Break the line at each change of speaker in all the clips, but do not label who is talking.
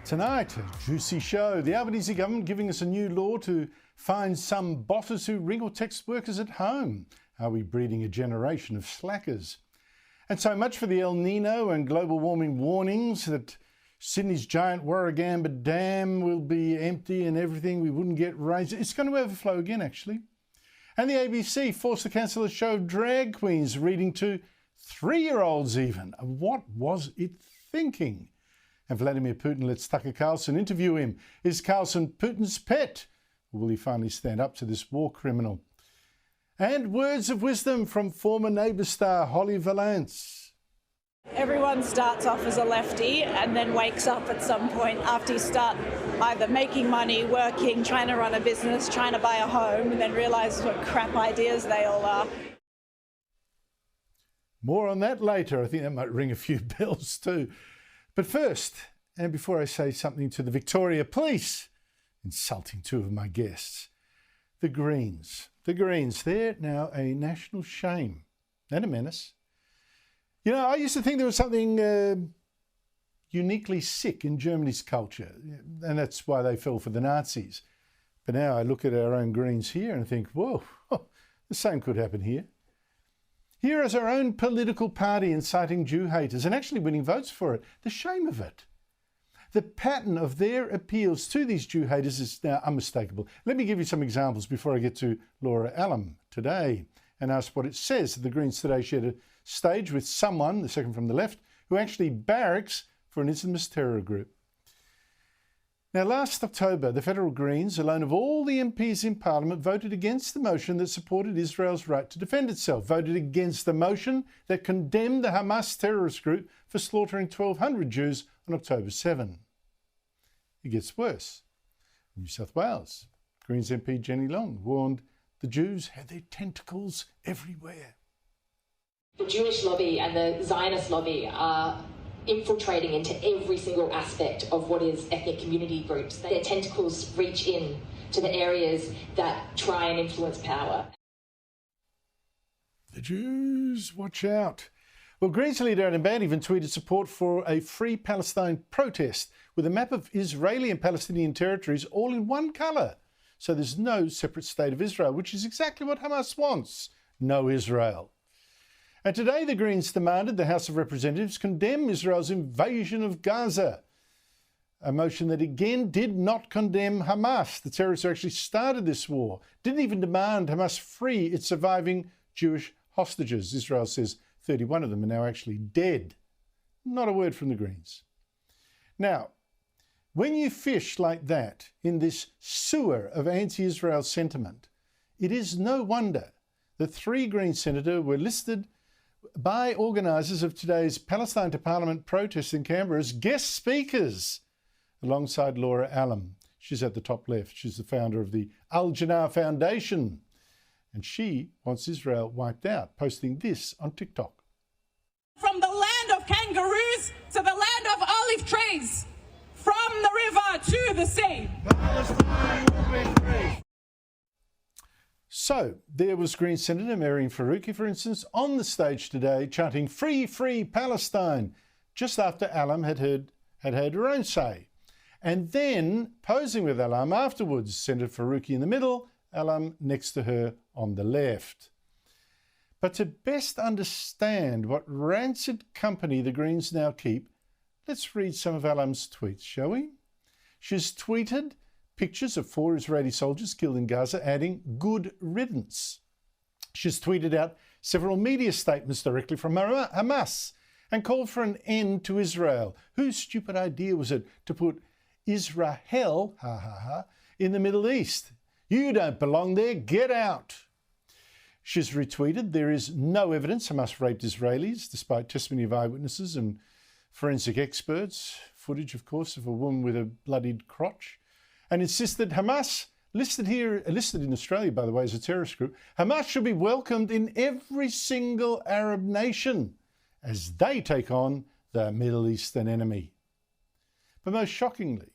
Tonight, a juicy show. The Albanese government giving us a new law to fine some bosses who ring or text workers at home. Are we breeding a generation of slackers? And so much for the El Nino and global warming warnings that Sydney's giant Warragamba Dam will be empty and everything. We wouldn't get rain. It's going to overflow again, actually. And the ABC forced to cancel a show of drag queens reading to 3-year-olds even. What was it thinking? And Vladimir Putin lets Tucker Carlson interview him. Is Carlson Putin's pet? Or will he finally stand up to this war criminal? And words of wisdom from former Neighbour star Holly Valance.
Everyone starts off as a lefty and then wakes up at some point after you start either making money, working, trying to run a business, trying to buy a home, and then realise what crap ideas they all are.
More on that later. I think that might ring a few bells too. But first, and before I say something to the Victoria Police, insulting two of my guests, the Greens. The Greens, they're now a national shame and a menace. You know, I used to think there was something uniquely sick in Germany's culture, and that's why they fell for the Nazis. But now I look at our own Greens here and think, whoa, the same could happen here. Here is our own political party inciting Jew haters and actually winning votes for it. The shame of it. The pattern of their appeals to these Jew haters is now unmistakable. Let me give you some examples before I get to Laura Allam today and ask what it says. The Greens today shared a stage with someone, the second from the left, who actually barracks for an Islamist terror group. Now, last October, the Federal Greens, alone of all the MPs in Parliament, voted against the motion that supported Israel's right to defend itself, voted against the motion that condemned the Hamas terrorist group for slaughtering 1,200 Jews on October 7. It gets worse. In New South Wales, Greens MP Jenny Long warned the Jews had their tentacles everywhere.
The Jewish lobby and the Zionist lobby are infiltrating into every single aspect of what is ethnic community groups. Their tentacles reach in to the areas that try and influence power.
The Jews, watch out. Well, Greens leader Adam Bandt even tweeted support for a Free Palestine protest with a map of Israeli and Palestinian territories all in one colour. So there's no separate state of Israel, which is exactly what Hamas wants. No Israel. And today the Greens demanded the House of Representatives condemn Israel's invasion of Gaza, a motion that again did not condemn Hamas, the terrorists who actually started this war, didn't even demand Hamas free its surviving Jewish hostages. Israel says 31 of them are now actually dead. Not a word from the Greens. Now, when you fish like that in this sewer of anti-Israel sentiment, it is no wonder that 3 Green senators were listed by organisers of today's Palestine to Parliament protest in Canberra as guest speakers, alongside Laura Allam. She's at the top left. She's the founder of the Al-Janar Foundation. And she wants Israel wiped out, posting this on TikTok.
From the land of kangaroos to the land of olive trees, from the river to the sea.
Palestine will be free. So there was Green Senator Mehreen Faruqi, for instance, on the stage today chanting "Free, free Palestine," just after Allam had heard her own say. And then posing with Allam afterwards, Senator Faruqi in the middle, Allam next to her on the left. But to best understand what rancid company the Greens now keep, let's read some of Allam's tweets, shall we? She's tweeted pictures of 4 Israeli soldiers killed in Gaza, adding "good riddance." She's tweeted out several media statements directly from Hamas and called for an end to Israel. Whose stupid idea was it to put Israel, in the Middle East? You don't belong there, get out. She's retweeted, there is no evidence Hamas raped Israelis, despite testimony of eyewitnesses and forensic experts. Footage, of course, of a woman with a bloodied crotch. And insisted Hamas, listed in Australia, by the way, as a terrorist group, Hamas should be welcomed in every single Arab nation as they take on the Middle Eastern enemy. But most shockingly,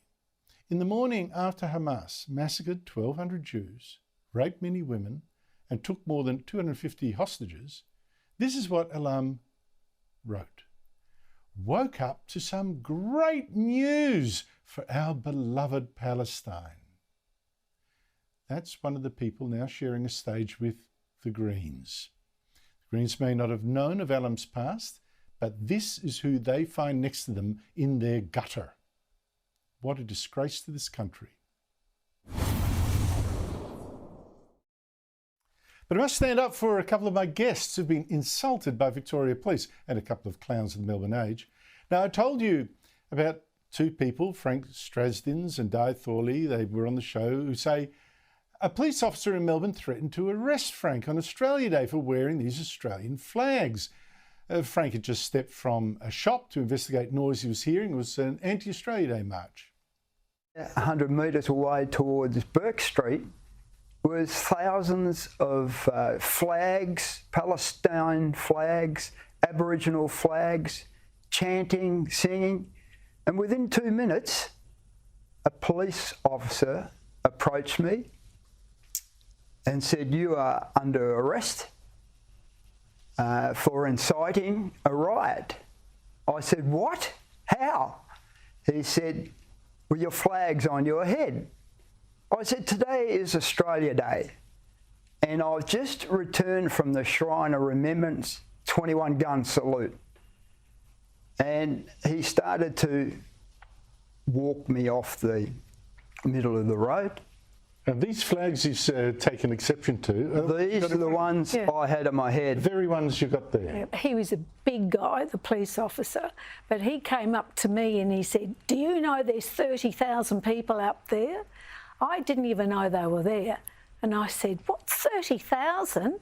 in the morning after Hamas massacred 1,200 Jews, raped many women, and took more than 250 hostages, this is what Allam wrote. woke up to some great news for our beloved Palestine. That's one of the people now sharing a stage with the Greens. The Greens may not have known of Alam's past, but this is who they find next to them in their gutter. What a disgrace to this country. But I must stand up for a couple of my guests who've been insulted by Victoria Police and a couple of clowns of the Melbourne Age. Now, I told you about two people, Frank Strazdins and Di Thorley, they were on the show, who say a police officer in Melbourne threatened to arrest Frank on Australia Day for wearing these Australian flags. Frank had just stepped from a shop to investigate noise he was hearing. It was an anti-Australia Day march.
100 metres away towards Burke Street was thousands of flags, Palestine flags, Aboriginal flags, chanting, singing. And within 2 minutes, a police officer approached me and said, "You are under arrest for inciting a riot." I said, "What? How?" He said, "Well, your flag's on your head." I said, "Today is Australia Day, and I've just returned from the Shrine of Remembrance 21-gun salute." And he started to walk me off the middle of the road.
And these flags he's taken exception to.
These are the ones I had in my head.
The very ones you got there.
Yeah, he was a big guy, the police officer, but he came up to me and he said, "Do you know there's 30,000 people up there?" I didn't even know they were there. And I said, "What, 30,000?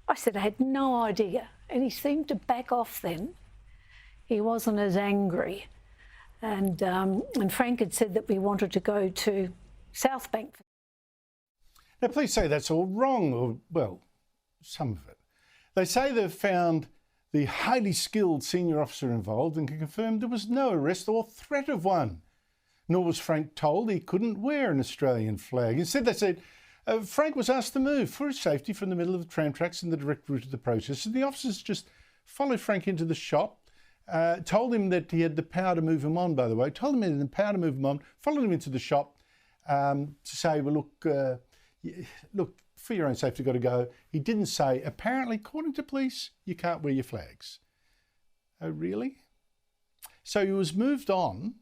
I said, "I had no idea." And he seemed to back off then. He wasn't as angry. And Frank had said that we wanted to go to South Bank.
Now, police say that's all wrong, or, well, some of it. They say they've found the highly skilled senior officer involved and can confirm there was no arrest or threat of one. Nor was Frank told he couldn't wear an Australian flag. Instead, they said Frank was asked to move for his safety from the middle of the tram tracks in the direct route of the protest. And the officers just followed Frank into the shop, told him that he had the power to move him on, by the way, told him he had the power to move him on, followed him into the shop to say, well, look, for your own safety, you've got to go. He didn't say, apparently, according to police, you can't wear your flags. Oh, really? So he was moved on,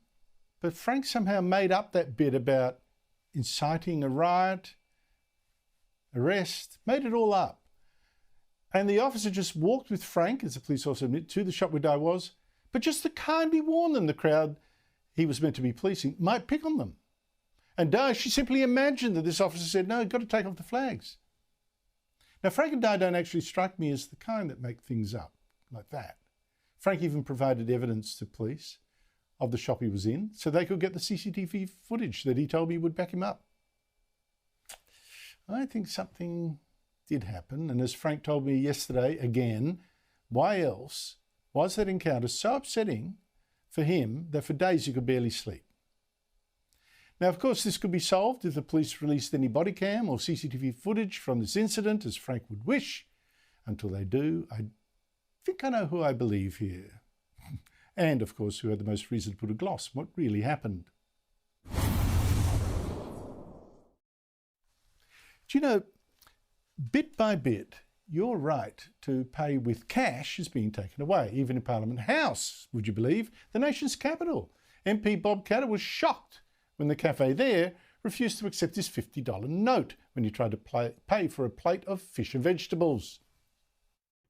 but Frank somehow made up that bit about inciting a riot, arrest, made it all up. And the officer just walked with Frank, as the police also admit, to the shop where Di was, but just to kindly warn them the crowd he was meant to be policing might pick on them. And Di, she simply imagined that this officer said, "No, you've got to take off the flags." Now, Frank and Di don't actually strike me as the kind that make things up like that. Frank even provided evidence to police of the shop he was in so they could get the CCTV footage that he told me would back him up. I think something did happen, and as Frank told me yesterday again, why else was that encounter so upsetting for him that for days he could barely sleep? Now, of course, this could be solved if the police released any body cam or CCTV footage from this incident, as Frank would wish. Until they do, I think I know who I believe here. And, of course, who had the most reason to put a gloss on what really happened. Do you know, bit by bit, your right to pay with cash is being taken away, even in Parliament House, would you believe, the nation's capital. MP Bob Katter was shocked when the cafe there refused to accept his $50 note when he tried to pay for a plate of fish and vegetables.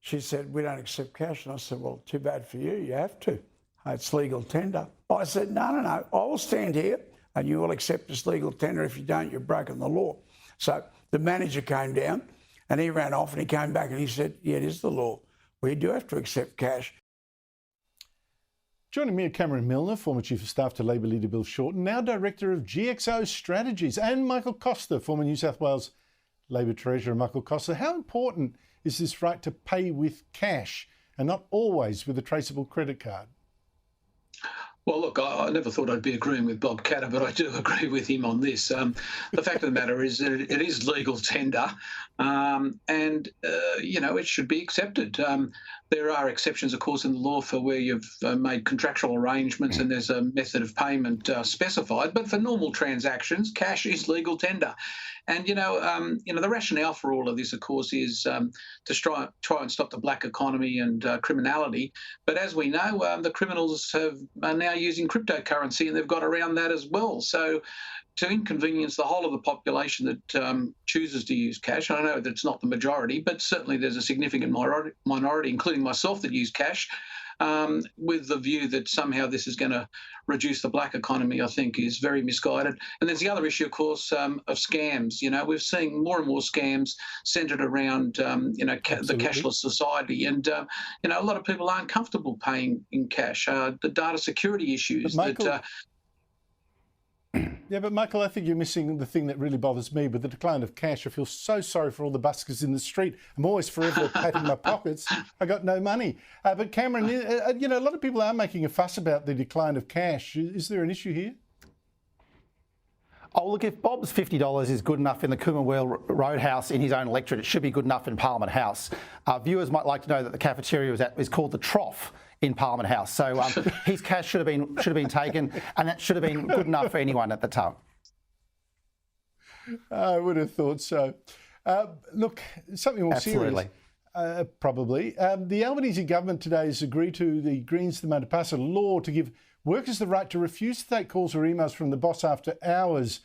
She said, "We don't accept cash." And I said, "Well, too bad for you, you have to. It's legal tender." I said, no, I will stand here and you will accept this legal tender. If you don't, you've broken the law." So the manager came down and he ran off and he came back and he said, "Yeah, it is the law. We do have to accept cash."
Joining me are Cameron Milner, former Chief of Staff to Labor leader Bill Shorten, now Director of GXO Strategies, and Michael Costa, former New South Wales Labor Treasurer. Michael Costa, how important is this right to pay with cash and not always with a traceable credit card?
Well, look, I never thought I'd be agreeing with Bob Katter, but I do agree with him on this. The fact of the matter is that it is legal tender and, it should be accepted. There are exceptions, of course, in the law for where you've made contractual arrangements and there's a method of payment specified. But for normal transactions, cash is legal tender. And the rationale for all of this, of course, is to try and stop the black economy and criminality. But as we know, the criminals are now using cryptocurrency, and they've got around that as well. So to inconvenience the whole of the population that chooses to use cash, I know that it's not the majority, but certainly there's a significant minority, including myself, that use cash, with the view that somehow this is going to reduce the black economy, I think is very misguided. And there's the other issue, of course, of scams. We're seeing more and more scams centred around, the cashless society. And, a lot of people aren't comfortable paying in cash. The data security issues that...
Yeah, but Michael, I think you're missing the thing that really bothers me with the decline of cash. I feel so sorry for all the buskers in the street. I'm always forever patting my pockets. I got no money. But Cameron, a lot of people are making a fuss about the decline of cash. Is there an issue here?
Oh, look, if Bob's $50 is good enough in the Coomerwell Roadhouse in his own electorate, it should be good enough in Parliament House. Viewers might like to know that the cafeteria is called the Trough in Parliament House. So his cash should have been taken, and that should have been good enough for anyone at the time.
I would have thought so. Look, something more serious. Probably. The Albanese government today has agreed to the Greens to pass a law to give workers the right to refuse to take calls or emails from the boss after hours.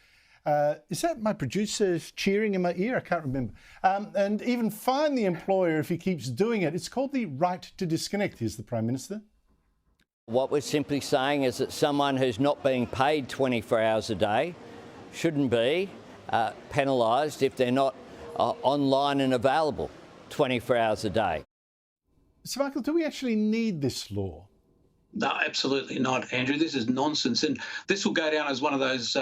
Is that my producer cheering in my ear? I can't remember. And even fine the employer if he keeps doing it. It's called the right to disconnect. Here's the Prime Minister.
What we're simply saying is that someone who's not being paid 24 hours a day shouldn't be penalised if they're not online and available 24 hours a day.
So, Michael, do we actually need this law?
No, absolutely not, Andrew. This is nonsense. And this will go down as one of those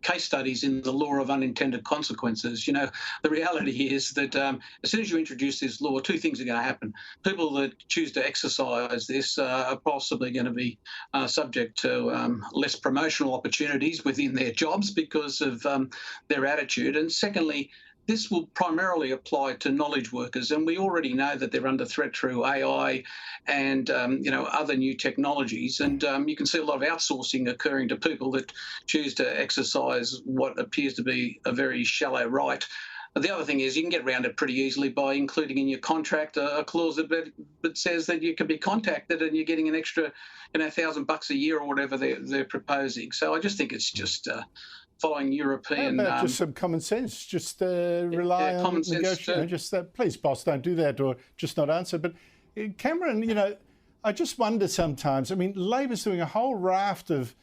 case studies in the law of unintended consequences. The reality is that as soon as you introduce this law, two things are going to happen. People that choose to exercise this are possibly going to be subject to less promotional opportunities within their jobs because of their attitude. And secondly, this will primarily apply to knowledge workers, and we already know that they're under threat through AI and other new technologies. And you can see a lot of outsourcing occurring to people that choose to exercise what appears to be a very shallow right. The other thing is you can get around it pretty easily by including in your contract a clause that says that you can be contacted and you're getting an extra, $1,000 a year or whatever they're proposing. So I just think it's just following European.
How about just some common sense? Just rely on negotiation. Just please, boss, don't do that, or just not answer. But Cameron, I just wonder sometimes. I mean, Labor's doing a whole raft of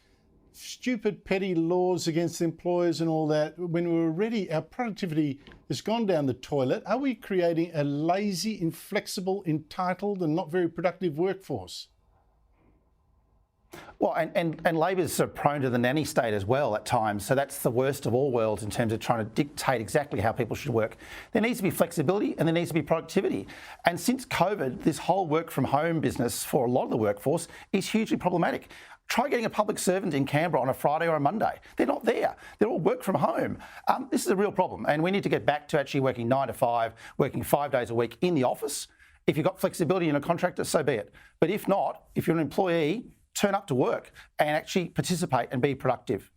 stupid, petty laws against employers and all that. When we're already, our productivity has gone down the toilet. Are we creating a lazy, inflexible, entitled, and not very productive workforce?
Well, and Labor's sort of prone to the nanny state as well at times. So that's the worst of all worlds in terms of trying to dictate exactly how people should work. There needs to be flexibility and there needs to be productivity. And since COVID, this whole work from home business for a lot of the workforce is hugely problematic. Try getting a public servant in Canberra on a Friday or a Monday. They're not there. They're all work from home. This is a real problem. And we need to get back to actually working 9 to 5, working 5 days a week in the office. If you've got flexibility in a contractor, so be it. But if not, if you're an employee, turn up to work and actually participate and be productive.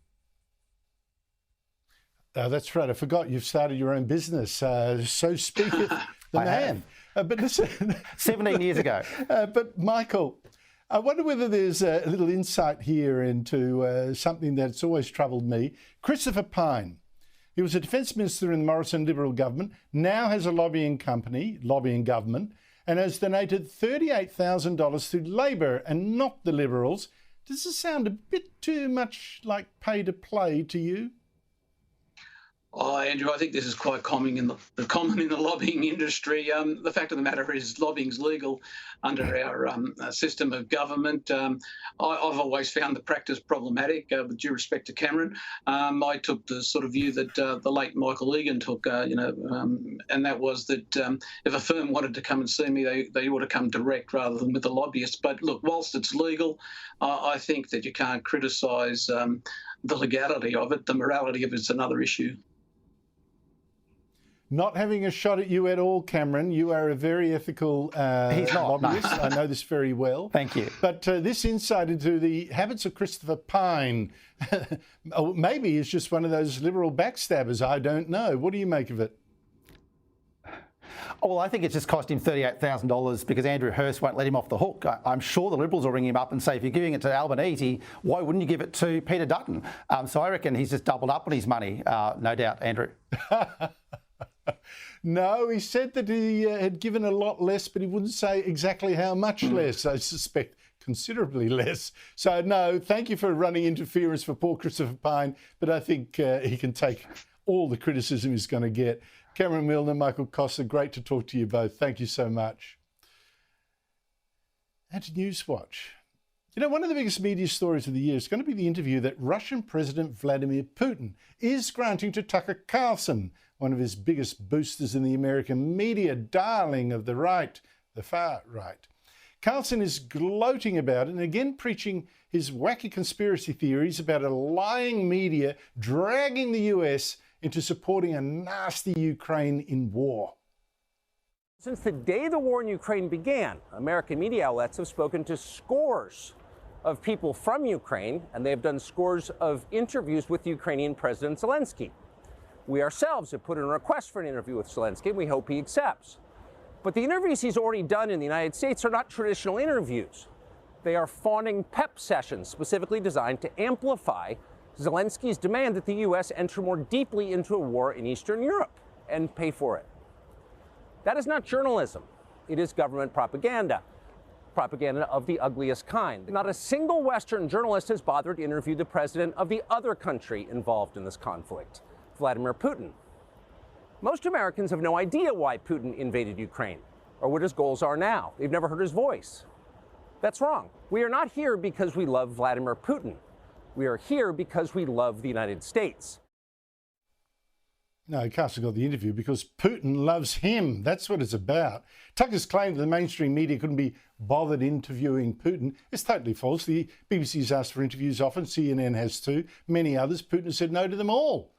That's right. I forgot you've started your own business. So speaketh the man. But listen,
17 years ago.
But Michael, I wonder whether there's a little insight here into something that's always troubled me. Christopher Pyne. He was a defence minister in the Morrison Liberal government, now has a lobbying company, lobbying government, and has donated $38,000 to Labor and not the Liberals. Does this sound a bit too much like pay to play to you?
Oh, Andrew, I think this is quite common in the lobbying industry. The fact of the matter is lobbying's legal under our system of government. I've always found the practice problematic, with due respect to Cameron. I took the sort of view that the late Michael Egan took, and that was that if a firm wanted to come and see me, they ought to come direct rather than with a lobbyist. But look, whilst it's legal, I think that you can't criticise the legality of it. The morality of it's another issue.
Not having a shot at you at all, Cameron. You are a very ethical lobbyist. I know this very well.
Thank you.
But this insight into the habits of Christopher Pyne, or maybe he's just one of those liberal backstabbers. I don't know. What do you make of it?
Well, I think it's just cost him $38,000 because Andrew Hirst won't let him off the hook. I'm sure the Liberals will ring him up and say, if you're giving it to Albanese, why wouldn't you give it to Peter Dutton? So I reckon he's just doubled up on his money, no doubt, Andrew.
No, he said that he had given a lot less, but he wouldn't say exactly how much less. I suspect considerably less. So, no, thank you for running interference for poor Christopher Pyne, but I think he can take all the criticism he's going to get. Cameron Milner, Michael Costa, great to talk to you both. Thank you so much. And to Newswatch. You know, one of the biggest media stories of the year is going to be the interview that Russian President Vladimir Putin is granting to Tucker Carlson, one of his biggest boosters in the American media, darling of the right, the far right. Carlson is gloating about it and again preaching his wacky conspiracy theories about a lying media dragging the US into supporting a nasty Ukraine in war.
Since the day the war in Ukraine began, American media outlets have spoken to scores of people from Ukraine, and they've done scores of interviews with Ukrainian President Zelensky. We ourselves have put in a request for an interview with Zelensky, and we hope he accepts. But the interviews he's already done in the United States are not traditional interviews. They are fawning pep sessions specifically designed to amplify Zelensky's demand that the U.S. enter more deeply into a war in Eastern Europe and pay for it. That is not journalism. It is government propaganda. Propaganda of the ugliest kind. Not a single Western journalist has bothered to interview the president of the other country involved in this conflict, Vladimir Putin. Most Americans have no idea why Putin invaded Ukraine or what his goals are now. They've never heard his voice. That's wrong. We are not here because we love Vladimir Putin. We are here because we love the United States.
No, Carson got the interview because Putin loves him. That's what it's about. Tucker's claim that the mainstream media couldn't be bothered interviewing Putin is totally false. The BBC's asked for interviews often. CNN has too. Many others. Putin has said no to them all.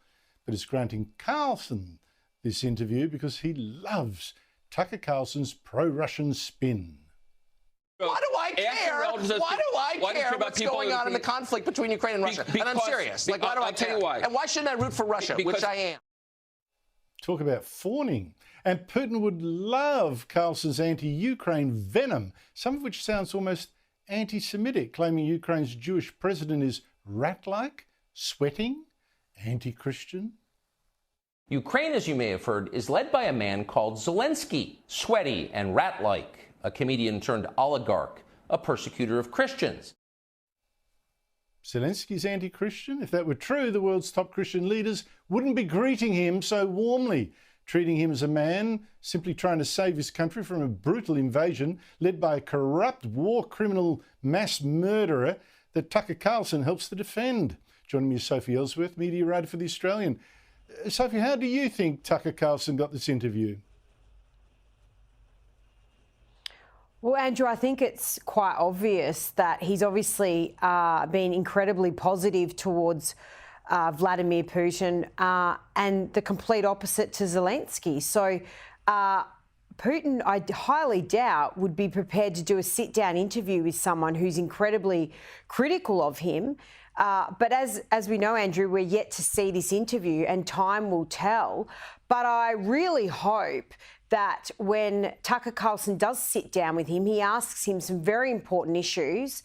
But is granting Carlson this interview because he loves Tucker Carlson's pro-Russian spin.
Why do I care? Why do I care what's going on in the conflict between Ukraine and Russia? And I'm serious. Like, why do I care?
Tell you why.
And why shouldn't I root for Russia, which I am?
Talk about fawning. And Putin would love Carlson's anti-Ukraine venom, some of which sounds almost anti-Semitic, claiming Ukraine's Jewish president is rat-like, sweating, anti-Christian.
Ukraine, as you may have heard, is led by a man called Zelensky, sweaty and rat-like, a comedian turned oligarch, a persecutor of Christians.
Zelensky's anti-Christian? If that were true, the world's top Christian leaders wouldn't be greeting him so warmly, treating him as a man simply trying to save his country from a brutal invasion led by a corrupt war criminal mass murderer that Tucker Carlson helps to defend. Joining me is Sophie Ellsworth, media writer for The Australian. Sophie, how do you think Tucker Carlson got this interview?
Well, Andrew, I think it's quite obvious that he's obviously been incredibly positive towards Vladimir Putin and the complete opposite to Zelensky. So Putin, I highly doubt, would be prepared to do a sit-down interview with someone who's incredibly critical of him. But as we know, Andrew, we're yet to see this interview and time will tell. But I really hope that when Tucker Carlson does sit down with him, he asks him some very important issues.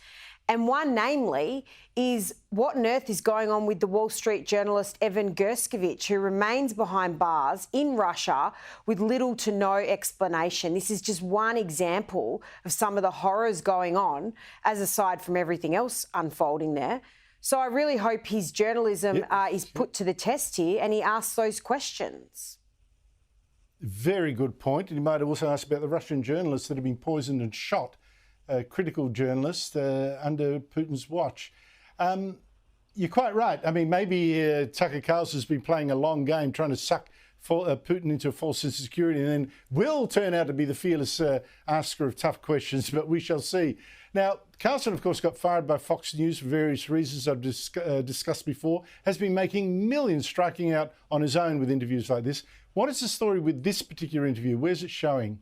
And one, namely, is what on earth is going on with the Wall Street journalist Evan Gershkovich, who remains behind bars in Russia with little to no explanation. This is just one example of some of the horrors going on, as aside from everything else unfolding there. So I really hope his journalism is put to the test here and he asks those questions.
Very good point. And you might have also asked about the Russian journalists that have been poisoned and shot, critical journalists under Putin's watch. You're quite right. I mean, maybe Tucker Carlson's been playing a long game trying to suck Putin into a false sense of security and then will turn out to be the fearless asker of tough questions, but we shall see. Now, Carlson, of course, got fired by Fox News for various reasons I've discussed before, has been making millions striking out on his own with interviews like this. What is the story with this particular interview? Where's it showing?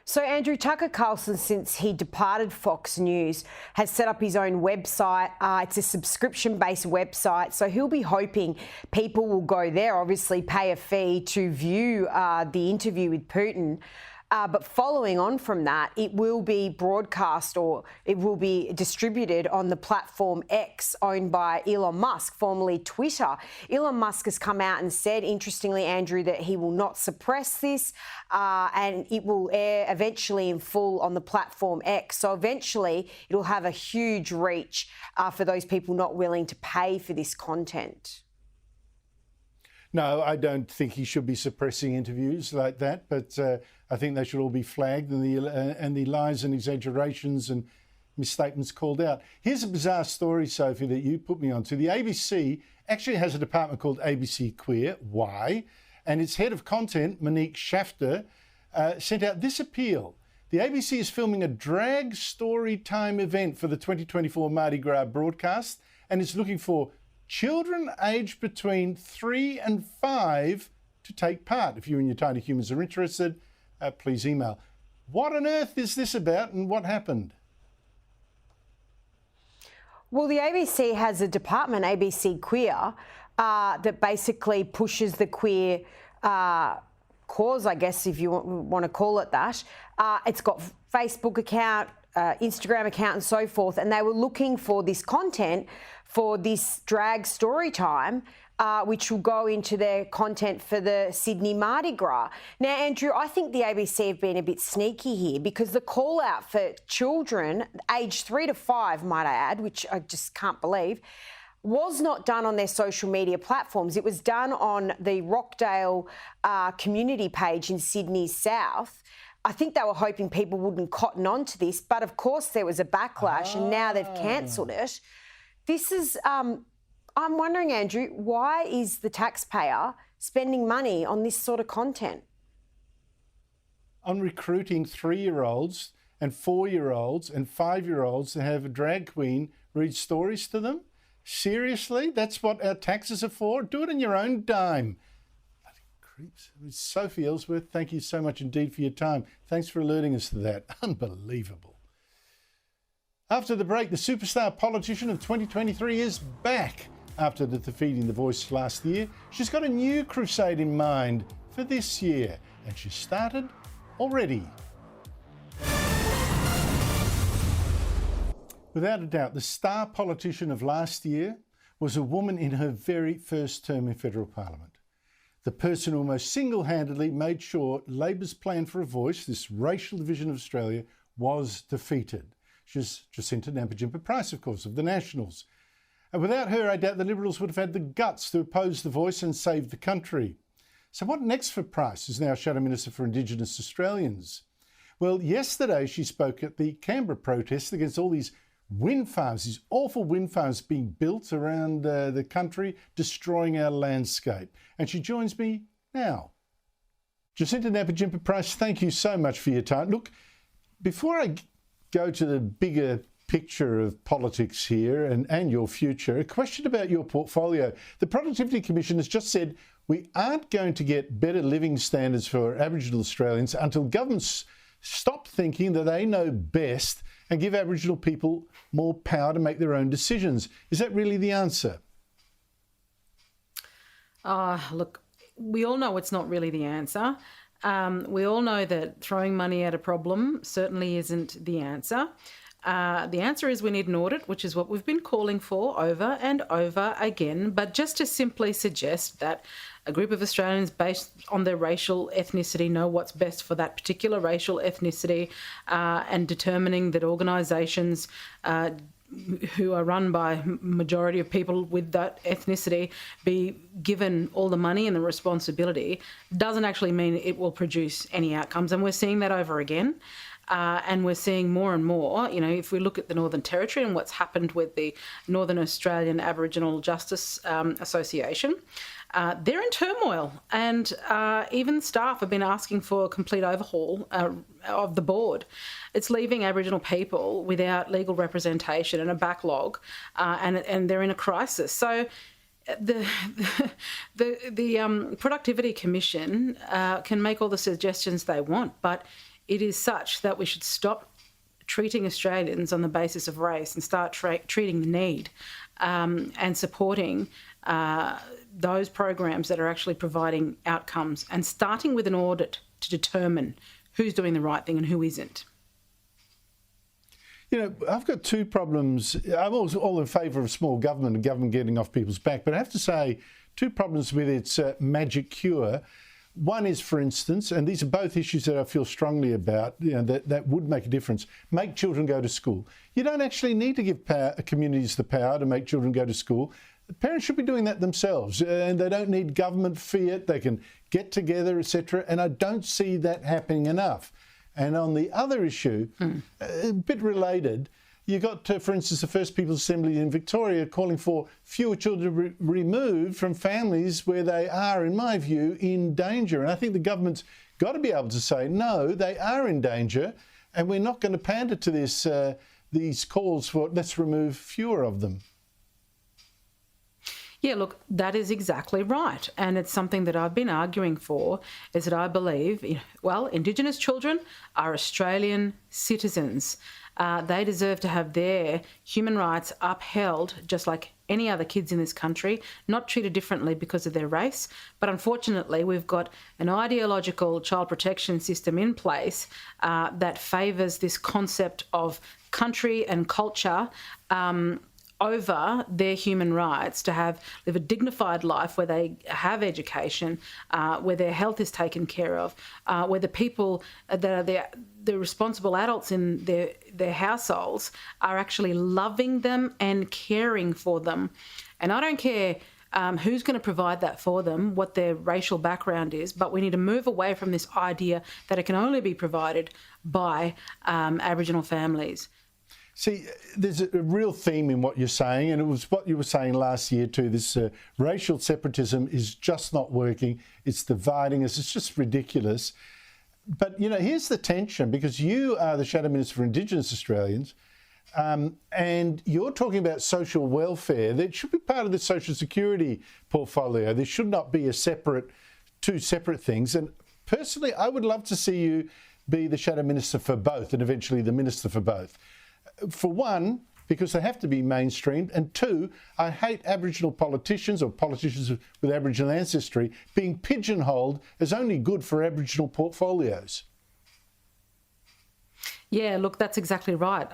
So Andrew, Tucker Carlson, since he departed Fox News, has set up his own website. It's a subscription-based website, so he'll be hoping people will go there, obviously pay a fee to view the interview with Putin. But following on from that, it will be broadcast or it will be distributed on the platform X, owned by Elon Musk, formerly Twitter. Elon Musk has come out and said, interestingly, Andrew, that he will not suppress this and it will air eventually in full on the platform X. So eventually it'll have a huge reach for those people not willing to pay for this content.
No, I don't think he should be suppressing interviews like that, but I think they should all be flagged and the lies and exaggerations and misstatements called out. Here's a bizarre story, Sophie, that you put me onto. The ABC actually has a department called ABC Queer. Why? And its head of content, Monique Shafter, sent out this appeal. The ABC is filming a drag story time event for the 2024 Mardi Gras broadcast and is looking for children aged between 3 and 5 to take part. If you and your tiny humans are interested, please email. What on earth is this about and what happened?
Well, the ABC has a department, ABC Queer, that basically pushes the queer cause, I guess, if you want to call it that. It's got Facebook account, Instagram account and so forth, and they were looking for this content for this drag story time, which will go into their content for the Sydney Mardi Gras. Now, Andrew, I think the ABC have been a bit sneaky here because the call out for children aged 3 to 5, might I add, which I just can't believe, was not done on their social media platforms. It was done on the Rockdale community page in Sydney's south. I think they were hoping people wouldn't cotton on to this, but of course there was a backlash and now they've cancelled it. This is, I'm wondering, Andrew, why is the taxpayer spending money on this sort of content?
On recruiting 3-year-olds and 4-year-olds and 5-year-olds to have a drag queen read stories to them? Seriously? That's what our taxes are for? Do it on your own dime. Bloody creeps. Sophie Ellsworth, thank you so much indeed for your time. Thanks for alerting us to that. Unbelievable. After the break, the superstar politician of 2023 is back. After defeating The Voice last year, she's got a new crusade in mind for this year, and she's started already. Without a doubt, the star politician of last year was a woman in her very first term in federal parliament. The person who almost single-handedly made sure Labor's plan for a voice, this racial division of Australia, was defeated. She's Jacinta Nampijinpa-Price, of course, of the Nationals. And without her, I doubt the Liberals would have had the guts to oppose the Voice and save the country. So what next for Price, who's now Shadow Minister for Indigenous Australians? Well, yesterday she spoke at the Canberra protest against all these wind farms, these awful wind farms being built around the country, destroying our landscape. And she joins me now. Jacinta Nampijinpa-Price, thank you so much for your time. Look, before I go to the bigger picture of politics here and your future, a question about your portfolio. The Productivity Commission has just said we aren't going to get better living standards for Aboriginal Australians until governments stop thinking that they know best and give Aboriginal people more power to make their own decisions. Is that really the answer?
Look, we all know it's not really the answer. We all know that throwing money at a problem certainly isn't the answer. The answer is we need an audit, which is what we've been calling for over and over again. But just to simply suggest that a group of Australians based on their racial ethnicity know what's best for that particular racial ethnicity and determining that organisations who are run by majority of people with that ethnicity be given all the money and the responsibility doesn't actually mean it will produce any outcomes. And we're seeing that over again. And we're seeing more and more, you know, if we look at the Northern Territory and what's happened with the Northern Australian Aboriginal Justice Association, they're in turmoil, and even staff have been asking for a complete overhaul of the board. It's leaving Aboriginal people without legal representation and a backlog, and they're in a crisis. So The Productivity Commission can make all the suggestions they want, but it is such that we should stop treating Australians on the basis of race and start treating the need and supporting those programs that are actually providing outcomes, and starting with an audit to determine who's doing the right thing and who isn't.
You know, I've got two problems. I'm all in favour of small government and government getting off people's back, but I have to say two problems with its magic cure. One is, for instance, and these are both issues that I feel strongly about, you know, that would make a difference, make children go to school. You don't actually need to give communities the power to make children go to school. The parents should be doing that themselves, and they don't need government fiat. They can get together, etc. And I don't see that happening enough. And on the other issue, a bit related, you got, for instance, the First People's Assembly in Victoria calling for fewer children removed from families where they are, in my view, in danger. And I think the government's got to be able to say, no, they are in danger, and we're not going to pander to this, these calls for let's remove fewer of them.
Yeah, look, that is exactly right. And it's something that I've been arguing for, is that I believe, well, Indigenous children are Australian citizens. They deserve to have their human rights upheld just like any other kids in this country, not treated differently because of their race. But unfortunately, we've got an ideological child protection system in place that favours this concept of country and culture over their human rights to live a dignified life where they have education, where their health is taken care of, where the people that are the responsible adults in their households are actually loving them and caring for them. And I don't care who's going to provide that for them, what their racial background is, but we need to move away from this idea that it can only be provided by Aboriginal families.
See, there's a real theme in what you're saying, and it was what you were saying last year too. This racial separatism is just not working. It's dividing us. It's just ridiculous. But, you know, here's the tension, because you are the Shadow Minister for Indigenous Australians, and you're talking about social welfare. That should be part of the social security portfolio. There should not be two separate things. And personally, I would love to see you be the Shadow Minister for both, and eventually the Minister for both. For one, because they have to be mainstreamed, and two, I hate Aboriginal politicians or politicians with Aboriginal ancestry being pigeonholed as only good for Aboriginal portfolios.
Yeah, look, that's exactly right.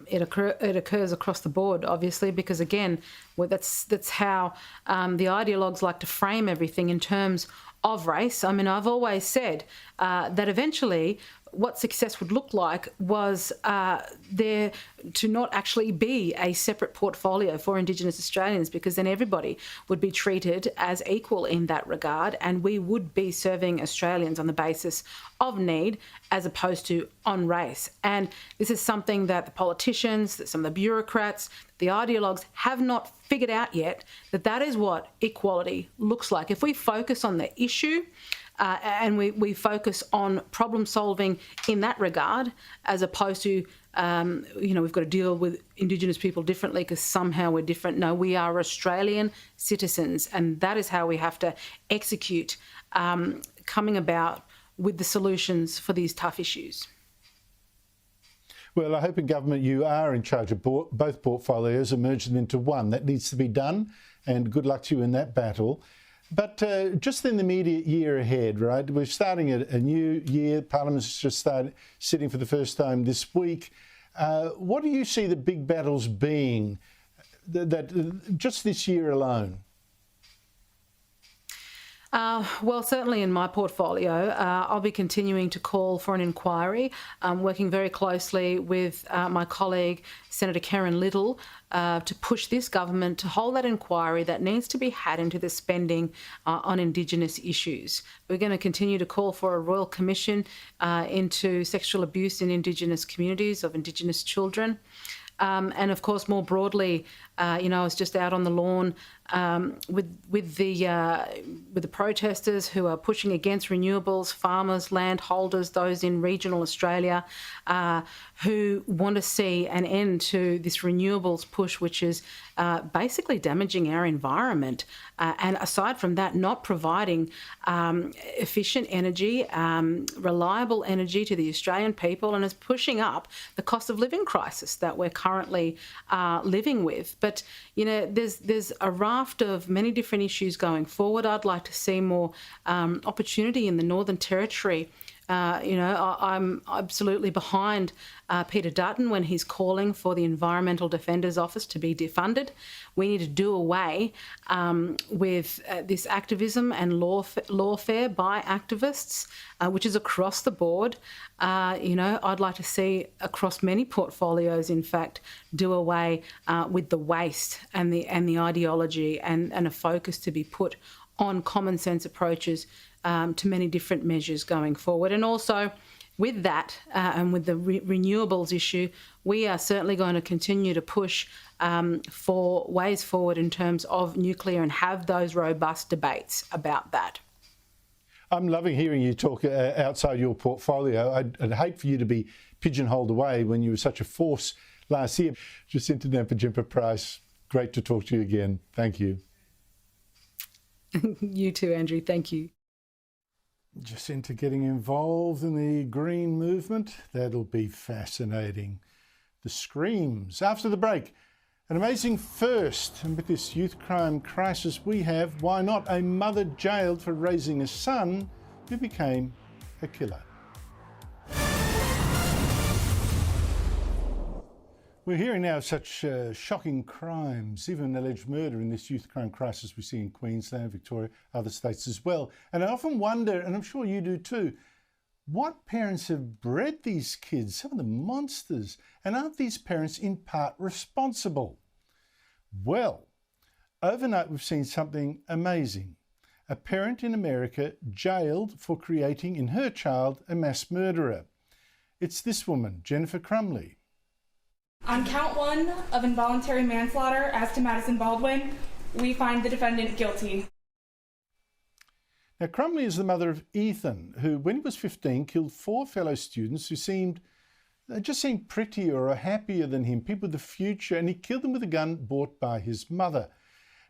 It occurs across the board, obviously, because again, that's how the ideologues like to frame everything in terms of race. I mean, I've always said that eventually what success would look like was there to not actually be a separate portfolio for Indigenous Australians, because then everybody would be treated as equal in that regard, and we would be serving Australians on the basis of need as opposed to on race. And this is something that the politicians, that some of the bureaucrats, the ideologues have not figured out yet, that is what equality looks like. If we focus on the issue, and we focus on problem solving in that regard, as opposed to, we've got to deal with Indigenous people differently because somehow we're different. No, we are Australian citizens, and that is how we have to execute coming about with the solutions for these tough issues.
Well, I hope in government you are in charge of both portfolios and merge them into one. That needs to be done, and good luck to you in that battle. But just in the immediate year ahead, right, we're starting a new year. Parliament's just started sitting for the first time this week. What do you see the big battles being that just this year alone?
Well, certainly in my portfolio, I'll be continuing to call for an inquiry, working very closely with my colleague, Senator Karen Little, to push this government to hold that inquiry that needs to be had into the spending on Indigenous issues. We're going to continue to call for a Royal Commission into sexual abuse in Indigenous communities of Indigenous children. And of course, more broadly, I was just out on the lawn with the protesters who are pushing against renewables, farmers, landholders, those in regional Australia who want to see an end to this renewables push, which is basically damaging our environment. And aside from that, not providing efficient energy, reliable energy to the Australian people, and is pushing up the cost of living crisis that we're currently living with. But, you know, there's a raft of many different issues going forward. I'd like to see more opportunity in the Northern Territory. I'm absolutely behind Peter Dutton when he's calling for the Environmental Defender's Office to be defunded. We need to do away with this activism and lawfare by activists, which is across the board. I'd like to see across many portfolios, in fact, do away with the waste and the ideology and a focus to be put on common sense approaches to many different measures going forward. And also with that and with the renewables issue, we are certainly going to continue to push for ways forward in terms of nuclear and have those robust debates about that.
I'm loving hearing you talk outside your portfolio. I'd hate for you to be pigeonholed away when you were such a force last year. Jacinta Nampijinpa-Price, great to talk to you again. Thank you.
You too, Andrew. Thank you.
Jacinta getting involved in the Green movement. That'll be fascinating. The screams. After the break, an amazing first. And with this youth crime crisis we have, why not a mother jailed for raising a son who became a killer? We're hearing now of such shocking crimes, even alleged murder in this youth crime crisis we see in Queensland, Victoria, other states as well. And I often wonder, and I'm sure you do too, what parents have bred these kids, some of the monsters, and aren't these parents in part responsible? Well, overnight we've seen something amazing. A parent in America jailed for creating in her child a mass murderer. It's this woman, Jennifer Crumley.
On count 1 of involuntary manslaughter as to Madison Baldwin, we find the defendant guilty.
Now, Crumley is the mother of Ethan, who, when he was 15, killed 4 fellow students who just seemed prettier or happier than him, people with a future, and he killed them with a gun bought by his mother.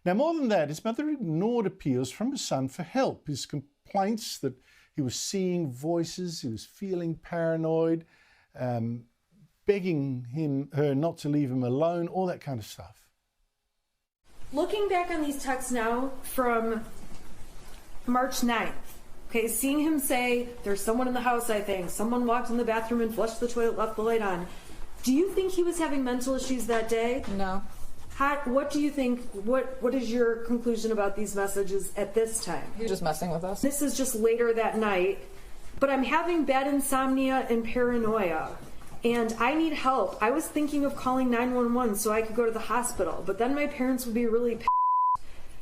Now, more than that, his mother ignored appeals from his son for help, his complaints that he was seeing voices, he was feeling paranoid, begging her not to leave him alone, all that kind of stuff.
Looking back on these texts now from March 9th, okay, seeing him say, there's someone in the house, I think, someone walked in the bathroom and flushed the toilet, left the light on. Do you think he was having mental issues that day?
No.
What do you think, what is your conclusion about these messages at this time?
He was just messing with us.
This is just later that night, but I'm having bad insomnia and paranoia. And I need help. I was thinking of calling 911 so I could go to the hospital, but then my parents would be really pissed.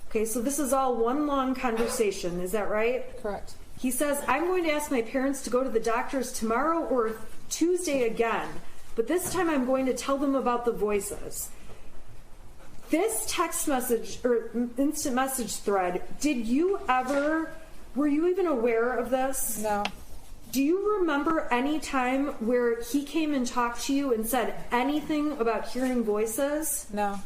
Okay, so this is all one long conversation, is that right?
Correct.
He says, I'm going to ask my parents to go to the doctors tomorrow or Tuesday again, but this time I'm going to tell them about the voices. This text message or instant message thread, were you even aware of this?
No.
Do you remember any time where he came and talked to you and said anything about hearing voices?
No.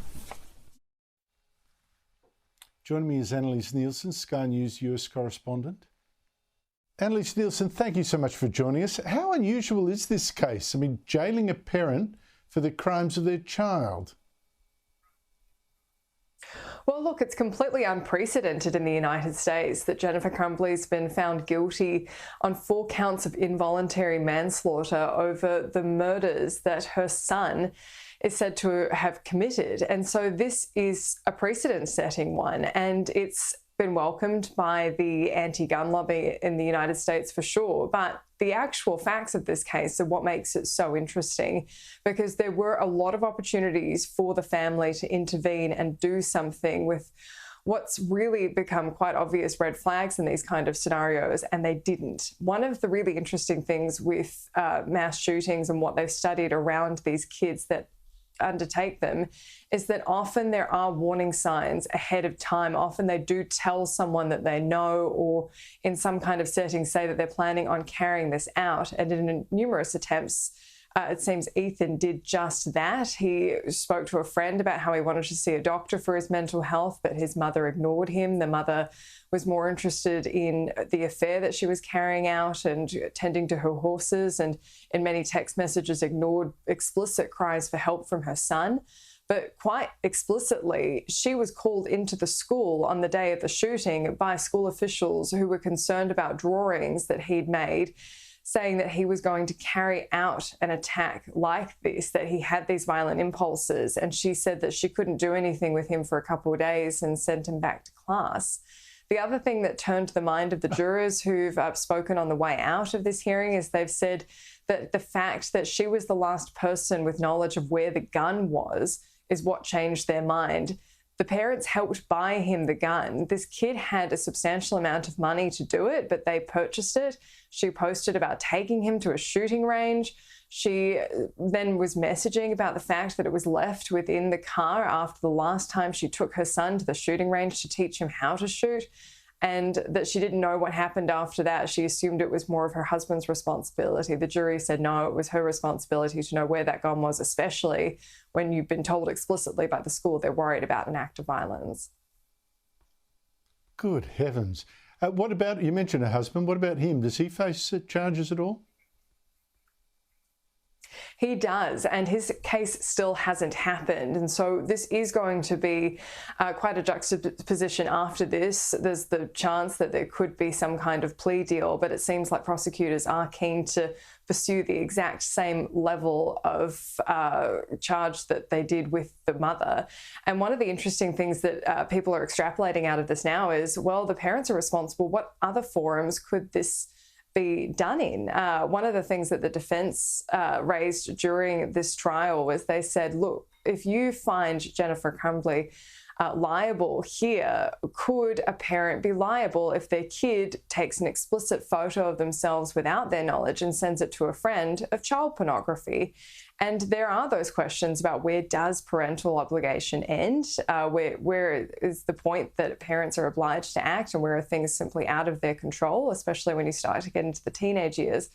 Joining me is Annalise Nielsen, Sky News US correspondent. Annalise Nielsen, thank you so much for joining us. How unusual is this case? I mean, jailing a parent for the crimes of their child.
Well, look, it's completely unprecedented in the United States that Jennifer Crumley's been found guilty on 4 counts of involuntary manslaughter over the murders that her son is said to have committed. And so this is a precedent-setting one, and it's been welcomed by the anti-gun lobby in the United States for sure. But the actual facts of this case are what makes it so interesting, because there were a lot of opportunities for the family to intervene and do something with what's really become quite obvious red flags in these kind of scenarios, and they didn't. One of the really interesting things with mass shootings and what they've studied around these kids that undertake them, is that often there are warning signs ahead of time. Often they do tell someone that they know, or in some kind of setting say that they're planning on carrying this out. And in numerous attempts, it seems Ethan did just that. He spoke to a friend about how he wanted to see a doctor for his mental health, but his mother ignored him. The mother was more interested in the affair that she was carrying out and tending to her horses, and in many text messages ignored explicit cries for help from her son. But quite explicitly, she was called into the school on the day of the shooting by school officials who were concerned about drawings that he'd made, saying that he was going to carry out an attack like this, that he had these violent impulses. And she said that she couldn't do anything with him for a couple of days and sent him back to class. The other thing that turned the mind of the jurors who've spoken on the way out of this hearing is they've said that the fact that she was the last person with knowledge of where the gun was is what changed their mind. The parents helped buy him the gun. This kid had a substantial amount of money to do it, but they purchased it. She posted about taking him to a shooting range. She then was messaging about the fact that it was left within the car after the last time she took her son to the shooting range to teach him how to shoot, and that she didn't know what happened after that. She assumed it was more of her husband's responsibility. The jury said no, it was her responsibility to know where that gun was, especially when you've been told explicitly by the school they're worried about an act of violence.
Good heavens. What about, you mentioned her husband, what about him? Does he face charges at all?
He does, and his case still hasn't happened. And so this is going to be quite a juxtaposition after this. There's the chance that there could be some kind of plea deal, but it seems like prosecutors are keen to pursue the exact same level of charge that they did with the mother. And one of the interesting things that people are extrapolating out of this now is, well, the parents are responsible. What other forums could this be done in? One of the things that the defence raised during this trial was they said, look, if you find Jennifer Crumbley liable here, could a parent be liable if their kid takes an explicit photo of themselves without their knowledge and sends it to a friend of child pornography? And there are those questions about where does parental obligation end? Where is the point that parents are obliged to act, and where are things simply out of their control, especially when you start to get into the teenage years?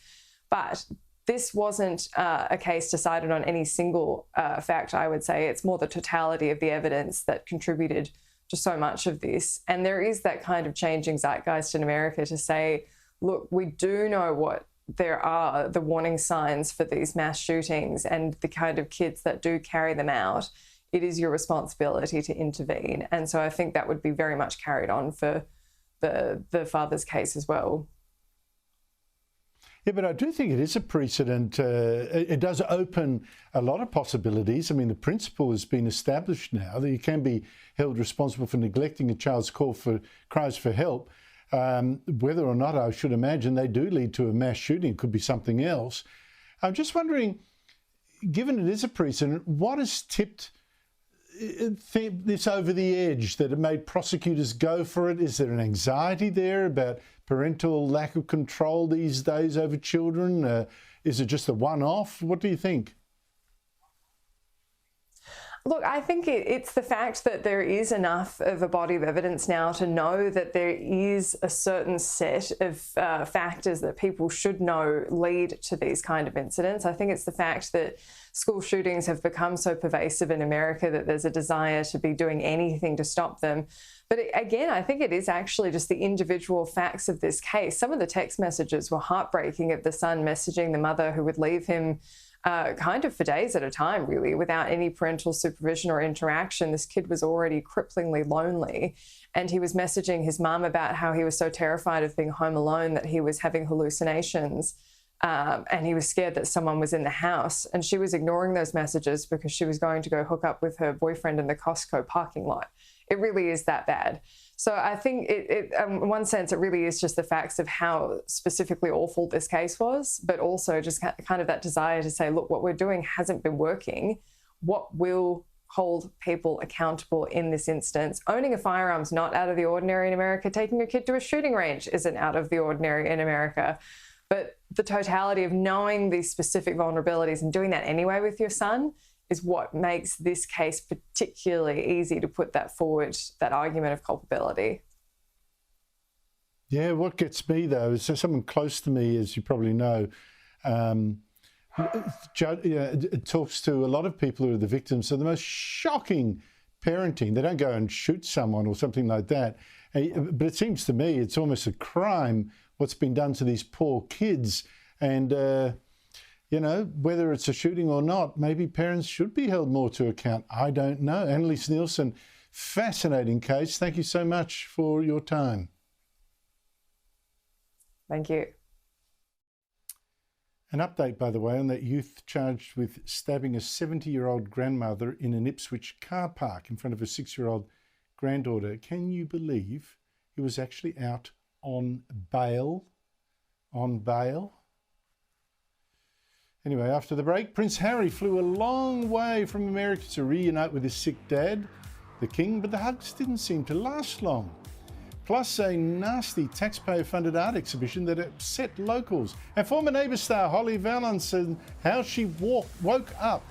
But this wasn't a case decided on any single fact, I would say. It's more the totality of the evidence that contributed to so much of this. And there is that kind of changing zeitgeist in America to say, look, we do know what there are the warning signs for these mass shootings and the kind of kids that do carry them out. It is your responsibility to intervene. And so I think that would be very much carried on for the father's case as well.
Yeah, but I do think it is a precedent. It does open a lot of possibilities. I mean, the principle has been established now that you can be held responsible for neglecting a child's cries for help. Whether or not, I should imagine, they do lead to a mass shooting. It could be something else. I'm just wondering, given it is a precedent, what has tipped this over the edge that it made prosecutors go for it? Is there an anxiety there about parental lack of control these days over children? Is it just a one-off? What do you think?
Look, I think it's the fact that there is enough of a body of evidence now to know that there is a certain set of factors that people should know lead to these kind of incidents. I think it's the fact that school shootings have become so pervasive in America that there's a desire to be doing anything to stop them. But again, I think it is actually just the individual facts of this case. Some of the text messages were heartbreaking, of the son messaging the mother who would leave him kind of for days at a time, really, without any parental supervision or interaction. This kid was already cripplingly lonely, and he was messaging his mum about how he was so terrified of being home alone that he was having hallucinations, and he was scared that someone was in the house. And she was ignoring those messages because she was going to go hook up with her boyfriend in the Costco parking lot. It really is that bad. So I think in one sense, it really is just the facts of how specifically awful this case was, but also just kind of that desire to say, look, what we're doing hasn't been working. What will hold people accountable in this instance? Owning a firearm's not out of the ordinary in America. Taking a kid to a shooting range isn't out of the ordinary in America. But the totality of knowing these specific vulnerabilities and doing that anyway with your son is what makes this case particularly easy to put that forward, that argument of culpability.
Yeah, what gets me though is someone close to me, as you probably know, it talks to a lot of people who are the victims of the most shocking parenting. They don't go and shoot someone or something like that. But it seems to me it's almost a crime what's been done to these poor kids. And, you know, whether it's a shooting or not, maybe parents should be held more to account. I don't know. Annalise Nielsen, fascinating case. Thank you so much for your time.
Thank you.
An update, by the way, on that youth charged with stabbing a 70-year-old grandmother in an Ipswich car park in front of a 6-year-old granddaughter. Can you believe he was actually out on bail? On bail? Anyway, after the break, Prince Harry flew a long way from America to reunite with his sick dad, the King, but the hugs didn't seem to last long. Plus a nasty taxpayer-funded art exhibition that upset locals. And former Neighbour star Holly Valance and how she woke up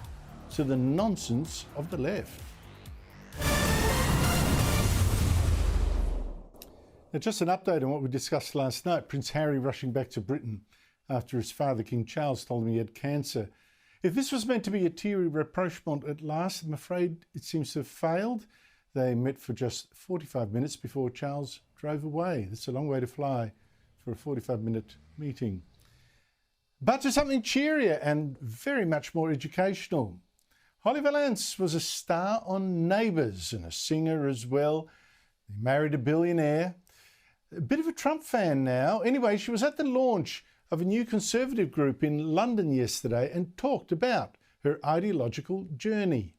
to the nonsense of the left. Now, just an update on what we discussed last night. Prince Harry rushing back to Britain after his father, King Charles, told him he had cancer. If this was meant to be a teary rapprochement at last, I'm afraid it seems to have failed. They met for just 45 minutes before Charles drove away. That's a long way to fly for a 45-minute meeting. But to something cheerier and very much more educational. Holly Valance was a star on Neighbours and a singer as well. They married a billionaire. A bit of a Trump fan now. Anyway, she was at the launch of a new conservative group in London yesterday and talked about her ideological journey.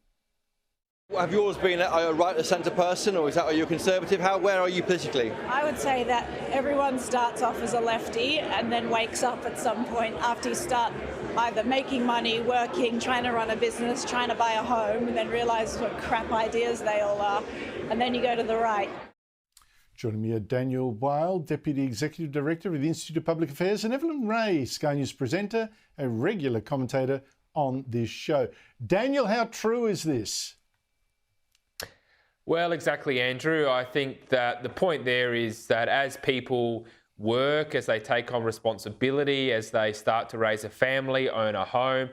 Have you always been a right-of-centre person, or are you a conservative? Where are you politically?
I would say that everyone starts off as a lefty and then wakes up at some point after you start either making money, working, trying to run a business, trying to buy a home, and then realise what crap ideas they all are, and then you go to the right.
Joining me are Daniel Wild, Deputy Executive Director of the Institute of Public Affairs, and Evelyn Ray, Sky News presenter, a regular commentator on this show. Daniel, how true is this?
Well, exactly, Andrew. I think that the point there is that as people work, as they take on responsibility, as they start to raise a family, own a home,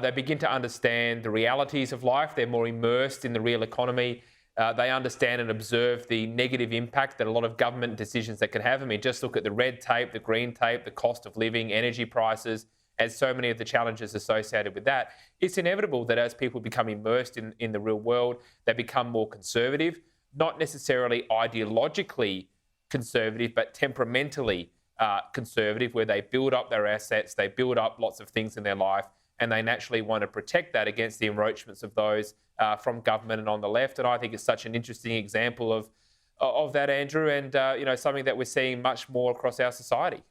they begin to understand the realities of life. They're more immersed in the real economy. They understand and observe the negative impact that a lot of government decisions that can have. I mean, just look at the red tape, the green tape, the cost of living, energy prices, and so many of the challenges associated with that. It's inevitable that as people become immersed in the real world, they become more conservative, not necessarily ideologically conservative, but temperamentally conservative, where they build up their assets, they build up lots of things in their life, and they naturally want to protect that against the encroachments of those from government and on the left. And I think it's such an interesting example of that, Andrew, and something that we're seeing much more across our society.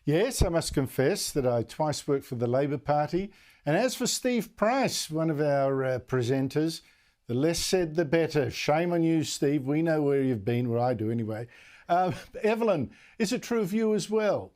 Yes, I must confess that I twice worked for the Labor Party. And as for Steve Price, one of our presenters, the less said, the better. Shame on you, Steve. We know where you've been, where I do anyway. Evelyn, is it true of you as well?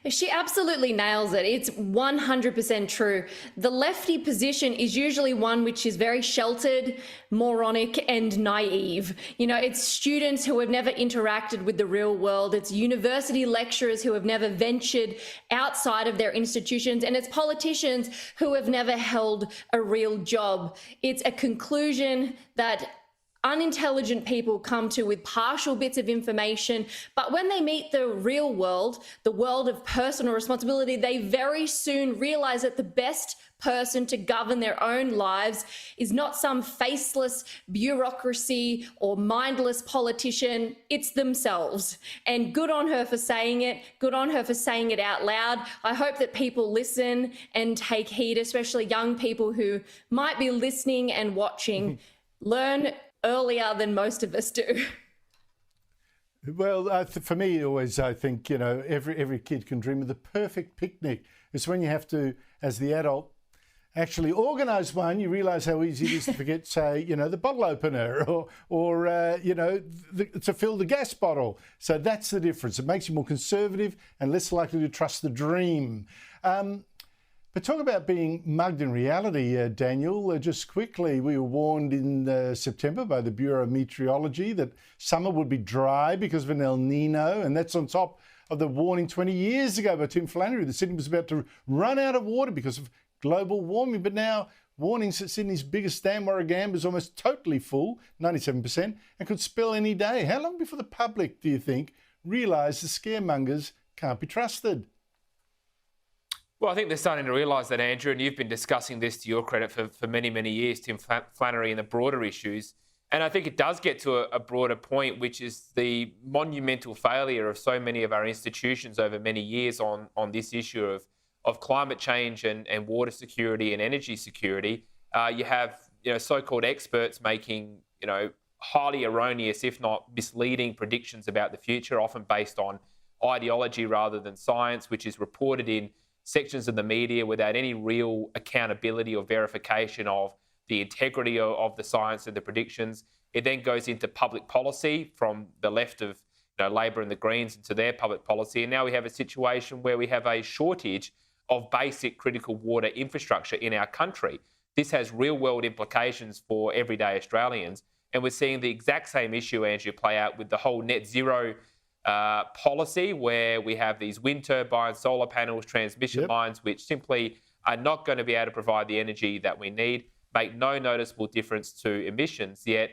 She absolutely nails it. It's 100% true. The lefty position is usually one which is very sheltered, moronic, and naive. You know, it's students who have never interacted with the real world. It's university lecturers who have never ventured outside of their institutions. And it's politicians who have never held a real job. It's a conclusion that unintelligent people come to with partial bits of information, but when they meet the real world, the world of personal responsibility, they very soon realize that the best person to govern their own lives is not some faceless bureaucracy or mindless politician, it's themselves. And good on her for saying it, good on her for saying it out loud. I hope that people listen and take heed, especially young people who might be listening and watching. Learn earlier than most of us do.
Well, for me, always, I think, you know, every kid can dream of the perfect picnic. It's when you have to, as the adult, actually organise one, you realise how easy it is to forget, say, you know, the bottle opener or you know, to fill the gas bottle. So that's the difference. It makes you more conservative and less likely to trust the dream. But But talk about being mugged in reality, Daniel. Just quickly, we were warned in September by the Bureau of Meteorology that summer would be dry because of an El Nino, and that's on top of the warning 20 years ago by Tim Flannery that Sydney was about to run out of water because of global warming. But now warnings that Sydney's biggest dam, Warragamba, is almost totally full, 97%, and could spill any day. How long before the public, do you think, realise the scaremongers can't be trusted?
Well, I think they're starting to realise that, Andrew, and you've been discussing this to your credit for many, many years, Tim Flannery, and the broader issues. And I think it does get to a broader point, which is the monumental failure of so many of our institutions over many years on this issue of climate change and water security and energy security. You have so-called experts making highly erroneous, if not misleading, predictions about the future, often based on ideology rather than science, which is reported in sections of the media without any real accountability or verification of the integrity of the science and the predictions. It then goes into public policy from the left of Labor and the Greens into their public policy. And now we have a situation where we have a shortage of basic critical water infrastructure in our country. This has real world implications for everyday Australians. And we're seeing the exact same issue, Andrew, play out with the whole net zero policy, where we have these wind turbines, solar panels, transmission lines, which simply are not going to be able to provide the energy that we need, make no noticeable difference to emissions. Yet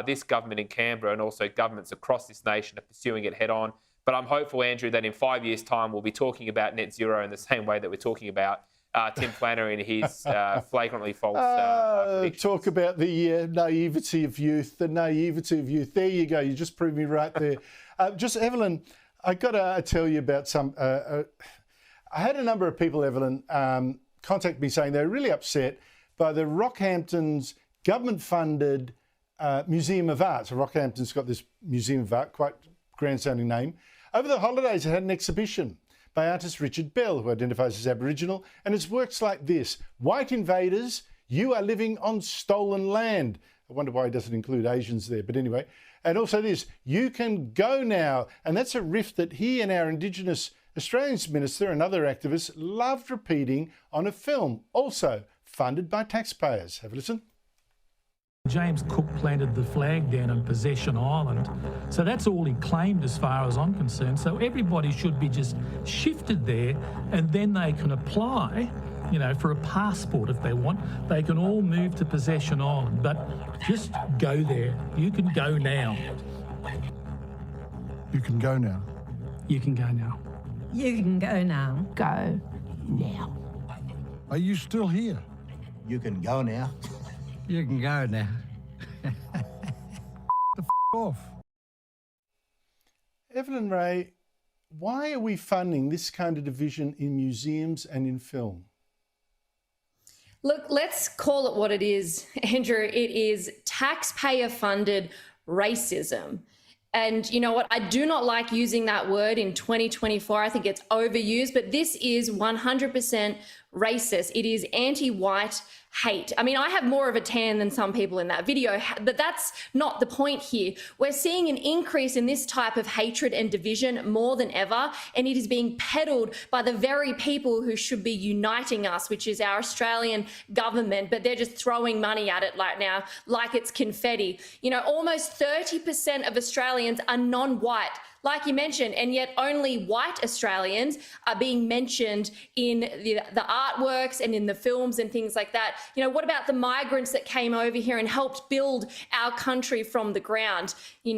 this government in Canberra and also governments across this nation are pursuing it head on. But I'm hopeful, Andrew, that in 5 years' time, we'll be talking about net zero in the same way that we're talking about Tim Flannery and his flagrantly false predictions.
Talk about the naivety of youth, the naivety of youth. There you go. You just proved me right there. Just, Evelyn, I got to tell you about some... I had a number of people, Evelyn, contact me saying they're really upset by the Rockhampton's government-funded Museum of Art. So Rockhampton's got this Museum of Art, quite grand-sounding name. Over the holidays, it had an exhibition by artist Richard Bell, who identifies as Aboriginal, and it's works like this: white invaders, you are living on stolen land. I wonder why he doesn't include Asians there, but anyway. And also this, you can go now. And that's a riff that he and our Indigenous Australians Minister and other activists loved repeating on a film, also funded by taxpayers. Have a listen.
James Cook planted the flag down on Possession Island. So that's all he claimed as far as I'm concerned. So everybody should be just shifted there, and then they can apply, for a passport if they want. They can all move to Possession Island, but just go there. You can go now.
You can go now.
You can go now.
You can go now. Go now.
Are you still here?
You can go now. You can go now.
Off. Evelyn Rae, why are we funding this kind of division in museums and in film?
Look, let's call it what it is, Andrew. It is taxpayer-funded racism. And you know what? I do not like using that word in 2024. I think it's overused, but this is 100% racist. It is anti-white hate. I mean, I have more of a tan than some people in that video, but that's not the point here. We're seeing an increase in this type of hatred and division more than ever, and it is being peddled by the very people who should be uniting us, which is our Australian government, but they're just throwing money at it right now like it's confetti. Almost 30% of Australians are non-white, like you mentioned, and yet only white Australians are being mentioned in the artworks and in the films and things like that. What about the migrants that came over here and helped build our country from the ground? They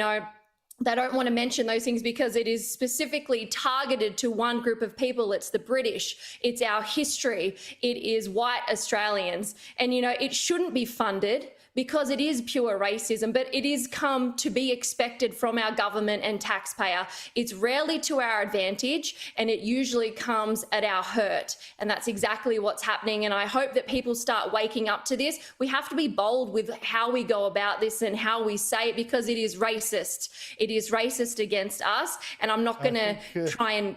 don't want to mention those things because it is specifically targeted to one group of people. It's the British. It's our history. It is white Australians. And, it shouldn't be funded because it is pure racism, but it is come to be expected from our government and taxpayer. It's rarely to our advantage, and it usually comes at our hurt. And that's exactly what's happening. And I hope that people start waking up to this. We have to be bold with how we go about this and how we say it, because it is racist. It is racist against us, and I'm not going to try and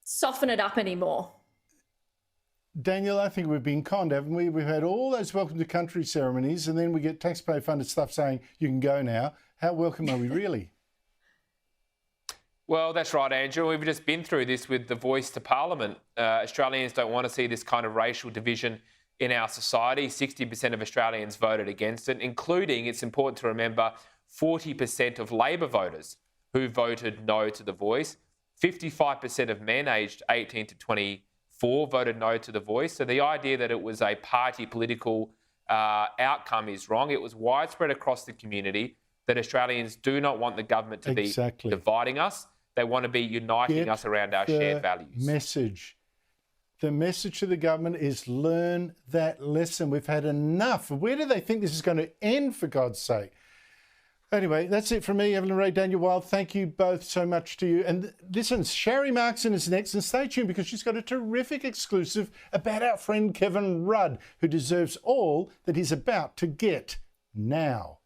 soften it up anymore.
Daniel, I think we've been conned, haven't we? We've had all those welcome to country ceremonies, and then we get taxpayer-funded stuff saying you can go now. How welcome are we really?
Well, that's right, Andrew. We've just been through this with the voice to Parliament. Australians don't want to see this kind of racial division in our society. 60% of Australians voted against it, including, it's important to remember, 40% of Labor voters who voted no to the voice. 55% of men aged 18 to 24 voted no to the voice. So the idea that it was a party political outcome is wrong. It was widespread across the community that Australians do not want the government to be dividing us. They want to be uniting us around our shared values.
The message to the government is learn that lesson. We've had enough. Where do they think this is going to end, for God's sake? Anyway, that's it from me, Evelyn Rae, Daniel Wild. Thank you both so much to you. And listen, Sharri Markson is next, and stay tuned because she's got a terrific exclusive about our friend Kevin Rudd, who deserves all that he's about to get now.